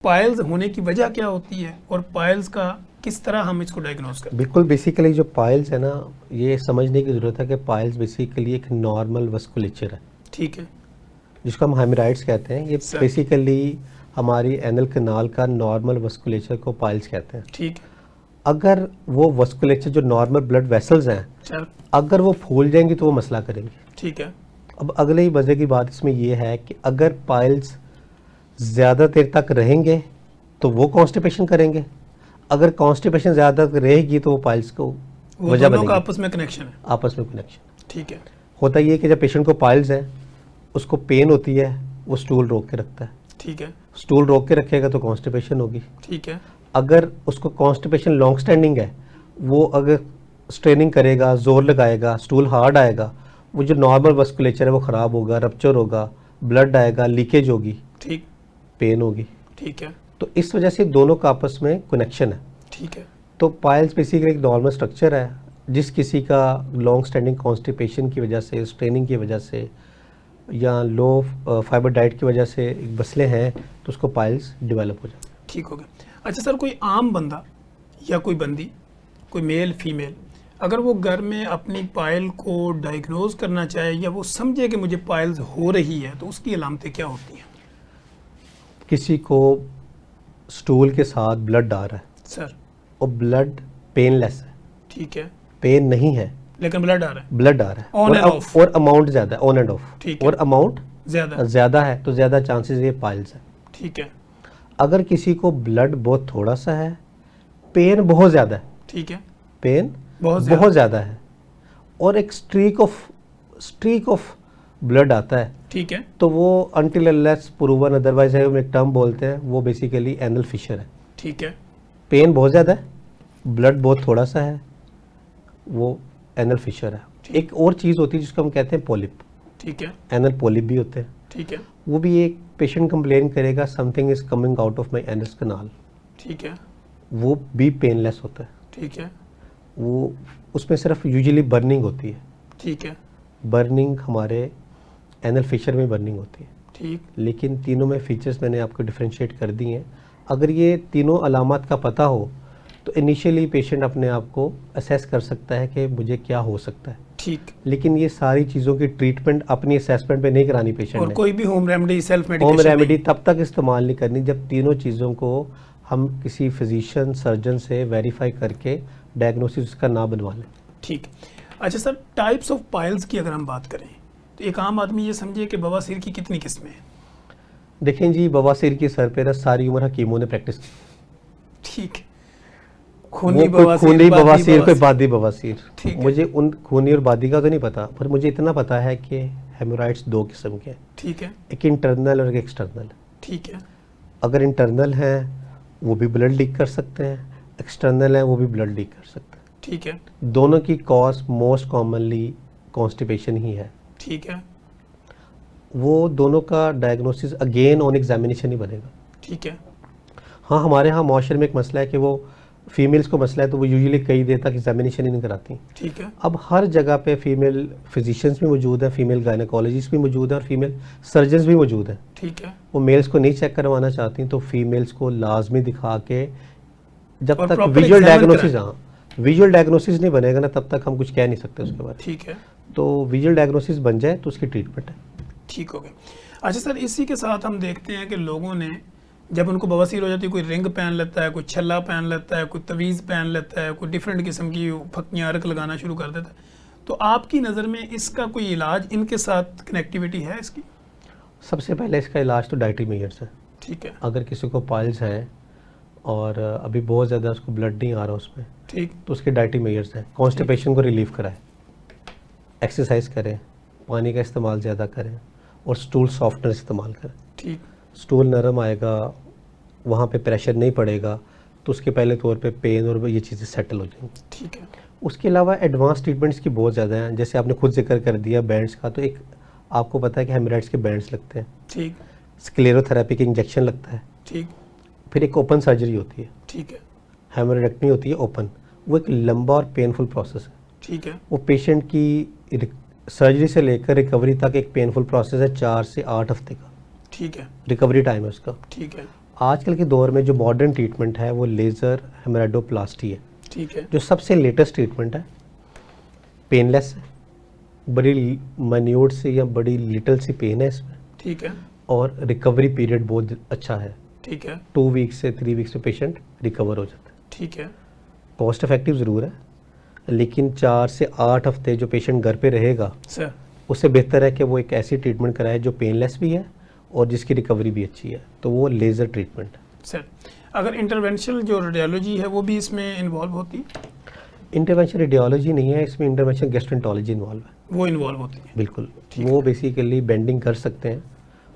Piles होने की वजह क्या होती है और पाइल्स का किस तरह हम इसको डायग्नोज करें? बिल्कुल, बेसिकली जो पाइल्स है ना, ये समझने की ज़रूरत है कि पाइल्स बेसिकली एक नॉर्मल वस्कुलेचर है, ठीक है जिसको हम हेमराइड्स कहते हैं। ये सर। बेसिकली हमारी एनल कनाल का नॉर्मल वस्कुलेचर को पाइल्स कहते हैं। ठीक है अगर वो वस्कुलेचर जो नॉर्मल ब्लड वेसल्स हैं, सर। अगर वो फूल जाएंगी तो वो मसला करेंगे। ठीक है अब अगले ही मज़े की बात इसमें ये है कि अगर पाइल्स ज़्यादा देर तक रहेंगे तो वो कॉन्स्टिपेशन करेंगे, अगर कॉन्स्टिपेशन ज़्यादा तक रहेगी तो वो पाइल्स को वो वजह दोनों का बनेगी। आपस में कनेक्शन है। आपस में कनेक्शन ठीक है होता ये है कि जब पेशेंट को पाइल्स है, उसको पेन होती है, वो स्टूल रोक के रखता है। ठीक है स्टूल रोक के रखेगा तो कॉन्स्टिपेशन होगी। ठीक है अगर उसको कॉन्स्टिपेशन लॉन्ग स्टैंडिंग है, वो अगर स्ट्रेनिंग करेगा, जोर लगाएगा, स्टूल हार्ड आएगा, वो जो नॉर्मल वस्कुलेचर है वो ख़राब होगा, रप्चर होगा, ब्लड आएगा, लीकेज होगी, ठीक पेन होगी। ठीक है तो इस वजह से दोनों का आपस में कनेक्शन है। ठीक है तो पाइल्स बेसिकली एक नॉर्मल स्ट्रक्चर है, जिस किसी का लॉन्ग स्टैंडिंग कॉन्स्टिपेशन की वजह से, स्ट्रेनिंग की वजह से या लो फाइबर डाइट की वजह से मसले हैं, तो उसको पाइल्स डेवलप हो जाते हैं। ठीक हो गया। अच्छा सर, कोई आम बंदा या कोई बंदी, कोई मेल फीमेल, अगर वो घर में अपनी पायल को डायग्नोज करना चाहे या वो समझे कि मुझे पाइल्स हो रही है, तो उसकी अलामतें क्या होती हैं? किसी को स्टूल के साथ ब्लड आ रहा है सर और ब्लड पेनलेस है, ठीक है, पेन नहीं है, लेकिन ब्लड आ रहा है ब्लड आ रहा है ऑन एंड ऑफ, और अमाउंट ज़्यादा है, ऑन एंड ऑफ, ठीक है, और अमाउंट ज़्यादा, ज़्यादा है, तो ज़्यादा चांसेस ये पाइल्स है। ठीक है, अगर किसी को ब्लड बहुत थोड़ा सा है, पेन बहुत ज़्यादा है, ठीक है, पेन बहुत बहुत ज़्यादा है, और एक स्ट्रीक ऑफ ब्लड आता है, ठीक है, तो वो अनटिल अनलेस प्रूवन अदरवाइज है, हम एक टर्म बोलते हैं, वो बेसिकली एनल फिशर है। ठीक है, पेन बहुत ज़्यादा है, ब्लड बहुत थोड़ा सा है, वो एनल फिशर है। एक और चीज़ होती है जिसको हम कहते हैं पॉलिप, ठीक है, एनल पॉलिप भी होते हैं। ठीक है, वो भी एक पेशेंट कंप्लेन करेगा something is coming out of my anal canal, ठीक है, वो भी पेनलेस होता है। ठीक है, वो उसमें सिर्फ यूजुअली बर्निंग होती है, ठीक है, बर्निंग हमारे एनल फिशर में बर्निंग होती है, ठीक, लेकिन तीनों में फीचर्स मैंने आपको डिफ्रेंशिएट कर दिए हैं। अगर ये तीनों अलामत का पता हो तो इनिशियली पेशेंट अपने आप को असेस कर सकता है कि मुझे क्या हो सकता है। ठीक। लेकिन ये सारी चीज़ों की ट्रीटमेंट अपनी असेसमेंट पे नहीं करानी पेशेंट और ने। कोई भी home remedy, self home medication remedy तब तक इस्तेमाल नहीं करनी जब तीनों चीज़ों को हम किसी फिजिशियन सर्जन से वेरीफाई करके डायग्नोसिस उसका ना बनवा लें। ठीक। अच्छा सर, टाइप्स ऑफ पाइल्स की अगर हम बात करें तो एक आम आदमी ये समझे कि बवासीर की कितनी किस्में हैं? देखें जी, बवासीर की सर पे सारी उम्र हकीमों ने प्रैक्टिस की। ठीक। खूनी बवासीर कोई बादी बवासीर, ठीक है। मुझे उन खूनी और बादी का तो नहीं पता, पर मुझे इतना पता है कि हेमोराइड्स दो किस्म के हैं। ठीक है, एक इंटरनल और एक एक्सटर्नल। ठीक है, अगर इंटरनल है वो भी ब्लड लीक कर सकते हैं, एक्सटर्नल है वो भी ब्लड लीक कर सकते हैं। ठीक है, दोनों की कॉज मोस्ट कॉमनली कॉन्स्टिपेशन ही है। ठीक है, वो दोनों का डायग्नोसिस अगेन ऑन एग्जामिनेशन ही बनेगा। ठीक है, हाँ, हमारे यहाँ माशरे में एक मसला है कि वो फीमेल्स को मसला है तो वो यूजुअली कई देर तक एग्जामिनेशन ही नहीं कराती। ठीक है, अब हर जगह पे फीमेल फिजिशियंस भी मौजूद हैं, फीमेल गायनेकोलॉजिस्ट भी मौजूद हैं और फीमेल सर्जन्स भी मौजूद हैं। ठीक है। वो मेल्स को नहीं चेक करवाना चाहती तो फीमेल्स को लाजमी दिखा के, जब और तक proper विजुअल examine डायग्नोसिस, कराएं। हाँ, विजुअल डायग्नोसिस नहीं बनेगा ना, तब तक हम कुछ कह नहीं सकते उसके बारे में। ठीक है, तो विजुअल डायग्नोसिस बन जाए तो उसकी ट्रीटमेंट है। ठीक हो गया। अच्छा सर, इसी के साथ हम देखते हैं कि लोगों ने जब उनको बवासीर हो जाती है, कोई रिंग पहन लेता है, कोई छल्ला पहन लेता है, कोई तवीज़ पहन लेता है, कोई डिफरेंट किस्म की फक्कियाँ अर्क लगाना शुरू कर देता है। तो आपकी नज़र में इसका कोई इलाज, इनके साथ कनेक्टिविटी है इसकी? सबसे पहले इसका इलाज तो डाइटरी मेजर्स है। ठीक है, अगर किसी को पाइल्स है और अभी बहुत ज़्यादा उसको ब्लड नहीं आ रहा उसमें, ठीक, तो उसके डाइटरी मेजर्स हैं। कॉन्स्टिपेशन को रिलीव कराएं, एक्सरसाइज करें, पानी का इस्तेमाल ज़्यादा करें और स्टूल सॉफ्टनर इस्तेमाल करें। ठीक, स्टूल नरम आएगा, वहाँ पे प्रेशर नहीं पड़ेगा, तो उसके पहले तौर पे पेन और ये चीज़ें सेटल हो जाएंगी। ठीक है, उसके अलावा एडवांस ट्रीटमेंट्स की बहुत ज़्यादा हैं, जैसे आपने खुद जिक्र कर दिया बैंड्स का, तो एक आपको पता है कि हेमराइड्स के बैंड्स लगते हैं, ठीक, स्क्लेरोथेरेपी के इंजेक्शन लगता है, ठीक, फिर एक ओपन सर्जरी होती है, ठीक है, हेमोरेक्टमी होती है ओपन। वो एक लंबा और पेनफुल प्रोसेस है। ठीक है, वो पेशेंट की सर्जरी से लेकर रिकवरी तक एक पेनफुल प्रोसेस है, 4 से 8 हफ्ते का ठीक है, रिकवरी टाइम है उसका। ठीक है, आजकल के दौर में जो मॉडर्न ट्रीटमेंट है वो लेज़र हेमराइडोप्लास्टी है, ठीक है, जो सबसे लेटेस्ट ट्रीटमेंट है, पेनलेस है, बड़ी माइन्यूट सी या बड़ी लिटिल सी पेन है इसमें, ठीक है, और रिकवरी पीरियड बहुत अच्छा है। ठीक है, 2 वीक से 3 वीक्स में पेशेंट रिकवर हो जाता है। ठीक है, कॉस्ट इफेक्टिव ज़रूर है, लेकिन 4 से 8 हफ्ते जो पेशेंट घर पे रहेगा सर। उससे बेहतर है कि वो एक ऐसी ट्रीटमेंट कराए जो पेनलेस भी है और जिसकी रिकवरी भी अच्छी है, तो वो लेज़र ट्रीटमेंट है। सर, अगर इंटरवेंशनल जो रेडियोलॉजी है वो भी इसमें इन्वॉल्व होती है? इंटरवेंशन रेडियोलॉजी नहीं है इसमें, इंटरवेंशन गैस्ट्रोएंटरोलॉजी इन्वॉल्व है। वो इन्वॉल्व होती है, बिल्कुल, ठीक वो बेसिकली बेंडिंग कर सकते हैं,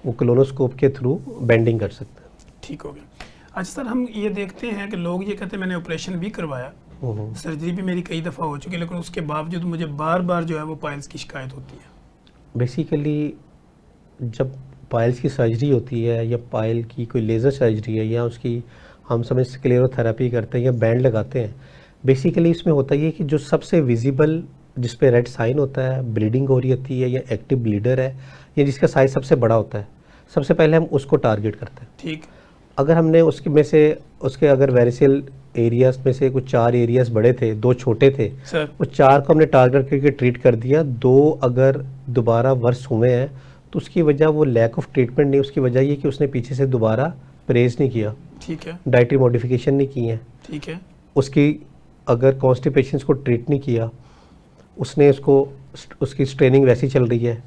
वो कोलोनोस्कोप के थ्रू बेंडिंग कर सकते हैं। ठीक हो गया। अच्छा सर, हम ये देखते हैं कि लोग ये कहते हैं मैंने ऑपरेशन भी करवाया, सर्जरी भी मेरी कई दफ़ा हो चुकी है, लेकिन उसके बावजूद मुझे बार बार जो है वो पाइल्स की शिकायत होती है। बेसिकली जब पाइल्स की सर्जरी होती है या पाइल की कोई लेज़र सर्जरी है या उसकी हम समझ स्क्लेरोथेरेपी करते हैं या बैंड लगाते हैं, बेसिकली इसमें होता ये है कि जो सबसे विजिबल जिस पे रेड साइन होता है, ब्लीडिंग हो रही होती है या एक्टिव ब्लीडर है या जिसका साइज सबसे बड़ा होता है, सबसे पहले हम उसको टारगेट करते हैं। ठीक। अगर हमने उसके में से उसके अगर वेरिसेल एरियाज में से कुछ 4 एरियाज बड़े थे, 2 छोटे थे, सर। वो 4 को हमने टारगेट करके ट्रीट कर दिया, 2 अगर दोबारा वर्स हुए हैं तो उसकी वजह वो लैक ऑफ ट्रीटमेंट नहीं, उसकी वजह ये कि उसने पीछे से दोबारा परहेज नहीं किया, ठीक है, डाइटरी मॉडिफिकेशन नहीं की है, ठीक है, उसकी अगर कॉन्स्टिपेशन को ट्रीट नहीं किया, उसने उसकी स्ट्रेनिंग वैसी चल रही है,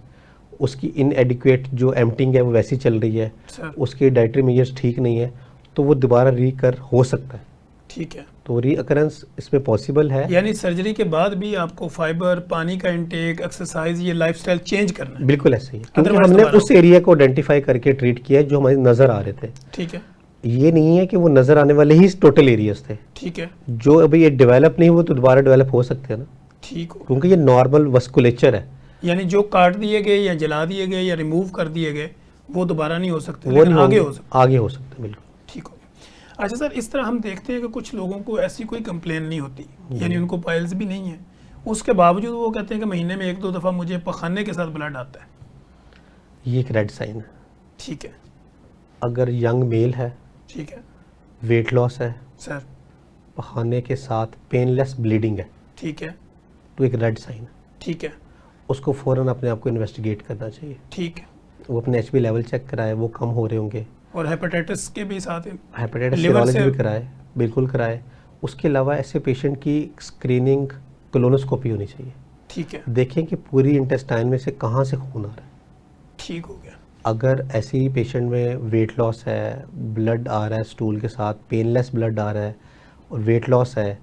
उसकी इनएडिक्वेट जो एम्पटिंग है वो वैसी चल रही है, सर। उसके डाइटरी मेजर्स ठीक नहीं है, तो वो दोबारा रीकर हो सकता है। ठीक है, तो रीअकरेंस इसमें पॉसिबल है। यानी सर्जरी के बाद भी आपको फाइबर, पानी का इंटेक, एक्सरसाइज, ये लाइफस्टाइल चेंज करना है। बिल्कुल ऐसे ही, क्योंकि Otherwise हमने दोबारा उस एरिया को आइडेंटिफाई करके ट्रीट किया है जो हमारे नज़र आ रहे थे। ठीक है, ये नहीं है कि वो नज़र आने वाले ही टोटल एरियाज थे, ठीक है, जो अभी ये डेवलप नहीं हुए तो दोबारा डेवलप हो सकते हैं ना, ठीक हो। क्योंकि ये नॉर्मल वस्कुलेचर है। यानी जो काट दिए गए या जला दिए गए या रिमूव कर दिए गए वो दोबारा नहीं हो सकते, वो लेकिन नहीं आगे होंगे, हो सकते। आगे हो सकते हैं, बिल्कुल। ठीक हो गया। अच्छा सर, इस तरह हम देखते हैं कि कुछ लोगों को ऐसी कोई कंप्लेन नहीं होती, यानी उनको पाइल्स भी नहीं है, उसके बावजूद वो कहते हैं कि महीने में 1-2 दफ़ा मुझे पखाने के साथ ब्लड आता है। ये एक रेड साइन है। ठीक है, अगर यंग मेल है, ठीक है, वेट लॉस है, सर। पखाने के साथ पेनलेस ब्लीडिंग है, ठीक है, तो एक रेड साइन है। ठीक है, उसको फ़ौरन अपने आप को इन्वेस्टिगेट करना चाहिए। ठीक है। वो अपने HB लेवल चेक कराए, वो कम हो रहे होंगे। और हेपेटाइटिस के भी साथ हेपेटाइटिस लिवर सीरोलॉजी से भी कराए, बिल्कुल कराए। उसके अलावा ऐसे पेशेंट की स्क्रीनिंग कोलोनोस्कोपी होनी चाहिए, ठीक है, देखें कि पूरी इंटेस्टाइन में से कहाँ से खून आ रहा है। ठीक हो गया। अगर ऐसे ही पेशेंट में वेट लॉस है, ब्लड आ रहा है स्टूल के साथ, पेनलेस ब्लड आ रहा है और वेट लॉस है,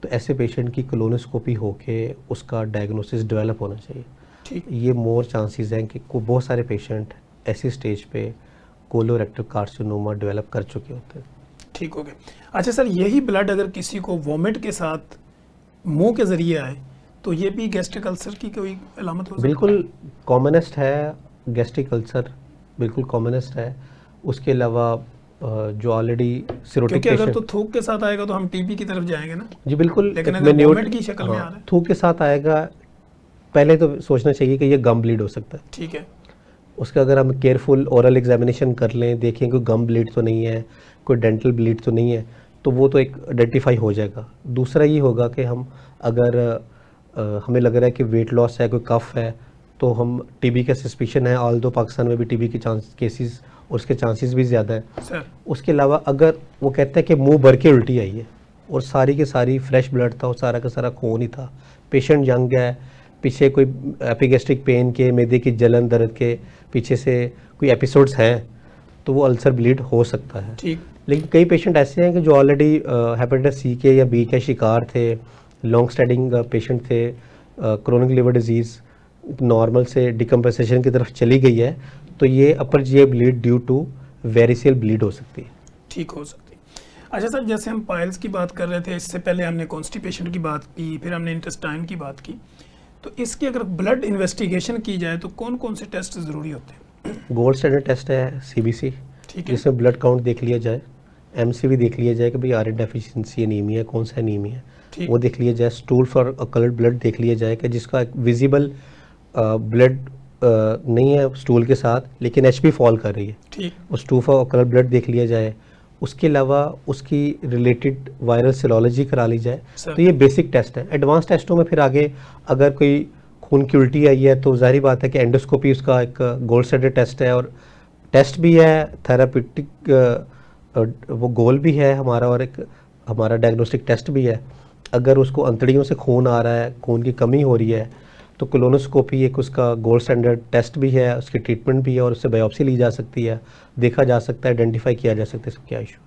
तो ऐसे पेशेंट की कोलोनोस्कोपी होके उसका डायग्नोसिस डेवलप होना चाहिए। ठीक। ये मोर चांसेस हैं कि बहुत सारे पेशेंट ऐसी स्टेज पे कोलोरेक्टल कार्सिनोमा डेवलप कर चुके होते हैं। ठीक हो गया। अच्छा सर, यही ब्लड अगर किसी को वॉमिट के साथ मुंह के ज़रिए आए तो ये भी गैस्ट्रिक अल्सर की कोई अलामत हो सकती है? बिल्कुल कॉमनेस्ट है गैस्ट्रिक अल्सर, बिल्कुल कॉमनेस्ट है। उसके अलावा जो ऑलरेडी सिरोटिक क्योंकि अगर पेशेंट, तो थूक के साथ आएगा तो हम टीबी की तरफ जाएंगे ना, जी बिल्कुल, लेकिन एक अगर minute- वॉमिट की शक्ल में आ रहा है? थूक के साथ आएगा, पहले तो सोचना चाहिए कि ये गम ब्लीड हो सकता है। ठीक है, उसका अगर हम केयरफुल ओरल एग्जामिनेशन कर लें, देखें कोई गम ब्लीड तो नहीं है, कोई डेंटल ब्लीड तो नहीं है, तो वो तो एक आइडेंटिफाई हो जाएगा। दूसरा ये होगा कि हम अगर हमें लग रहा है कि वेट लॉस है, कोई कफ है, तो हम टीबी का सस्पिशन है, ऑल दो पाकिस्तान में भी टीबी के केसेस उसके चांसेस भी ज़्यादा है। सर। उसके अलावा अगर वो कहता है कि मुंह भर के उल्टी आई है और सारी की सारी फ्रेश ब्लड था और सारा का सारा खून ही था, पेशेंट यंग है, पीछे कोई एपिगैस्ट्रिक पेन के, मैदे की जलन दर्द के पीछे से कोई एपिसोड्स हैं, तो वो अल्सर ब्लीड हो सकता है। ठीक। लेकिन कई पेशेंट ऐसे हैं कि जो ऑलरेडी हेपेटाइटिस सी के या बी के शिकार थे, लॉन्ग स्टैंडिंग पेशेंट थे, क्रोनिक लिवर डिजीज़ नॉर्मल से डिकम्पेंसेशन की तरफ चली गई है, तो ये upper GI bleed due to variceal bleed हो सकती है। ठीक हो सकती है। अच्छा सर, जैसे हम पाइल्स की बात कर रहे थे, इससे पहले हमने कॉन्स्टिपेशन की बात की, फिर हमने इंटेस्टाइन की बात की, तो इसकी अगर ब्लड इन्वेस्टिगेशन की जाए तो कौन कौन से टेस्ट ज़रूरी होते हैं? गोल्ड स्टैंडर्ड टेस्ट है CBC, ठीक है, जिसमें ब्लड काउंट देख लिया जाए, MCV देख लिया जाए कि भाई आयरन डेफिशिएंसी एनीमिया है, कौन सा एनीमिया है, ठीक। वो देख लिया जाए। स्टूल फॉर कलर्ड ब्लड देख लिया जाए कि जिसका एक विजिबल ब्लड नहीं है स्टूल के साथ, लेकिन एचपी फॉल कर रही है, ठीक। उस टू फॉर कलर ब्लड देख लिया जाए, उसके अलावा उसकी रिलेटेड वायरल सेरोलॉजी करा ली जाए। सर। तो ये बेसिक टेस्ट है। एडवांस टेस्टों में फिर आगे अगर कोई खून की उल्टी आई है तो जाहिर बात है कि एंडोस्कोपी उसका एक गोल्ड स्टैंडर्ड टेस्ट है, और टेस्ट भी है थेराप्यूटिक, वो गोल भी है हमारा, और एक हमारा डायग्नोस्टिक टेस्ट भी है। अगर उसको अंतड़ियों से खून आ रहा है, खून की कमी हो रही है, तो कोलोनोस्कोपी एक उसका गोल्ड स्टैंडर्ड टेस्ट भी है, उसकी ट्रीटमेंट भी है, और उससे बायोप्सी ली जा सकती है, देखा जा सकता है, आइडेंटिफाई किया जा सकता है इसको क्या इशू।